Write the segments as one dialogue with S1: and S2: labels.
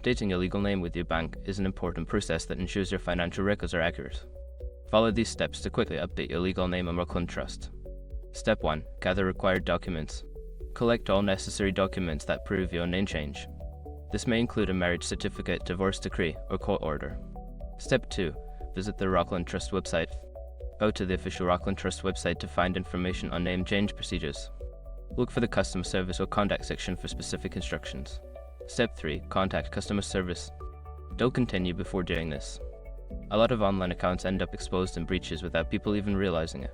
S1: Updating your legal name with your bank is an important process that ensures your financial records are accurate. Follow these steps to quickly update your legal name on Rockland Trust. Step 1. Gather required documents. Collect all necessary documents that prove your name change. This may include a marriage certificate, divorce decree, or court order. Step 2. Visit the Rockland Trust website. Go to the official Rockland Trust website to find information on name change procedures. Look for the customer service or contact section for specific instructions. Step 3. Contact customer service. Don't continue before doing this. A lot of online accounts end up exposed in breaches without people even realizing it.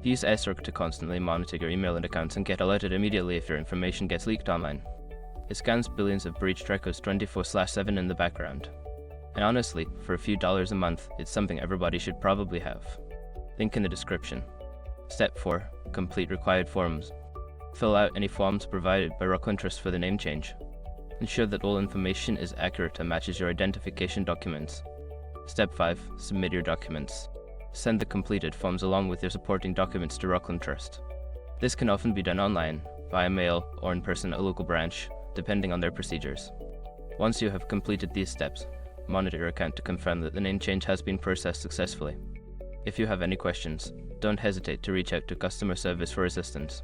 S1: Use SROC to constantly monitor your email and accounts and get alerted immediately if your information gets leaked online. It scans billions of breached records 24/7 in the background. And honestly, for a few dollars a month, it's something everybody should probably have. Link in the description. Step 4. Complete required forms. Fill out any forms provided by Rockland Trust for the name change. Ensure that all information is accurate and matches your identification documents. Step 5. Submit your documents. Send the completed forms along with your supporting documents to Rockland Trust. This can often be done online, via mail, or in person at a local branch, depending on their procedures. Once you have completed these steps, monitor your account to confirm that the name change has been processed successfully. If you have any questions, don't hesitate to reach out to customer service for assistance.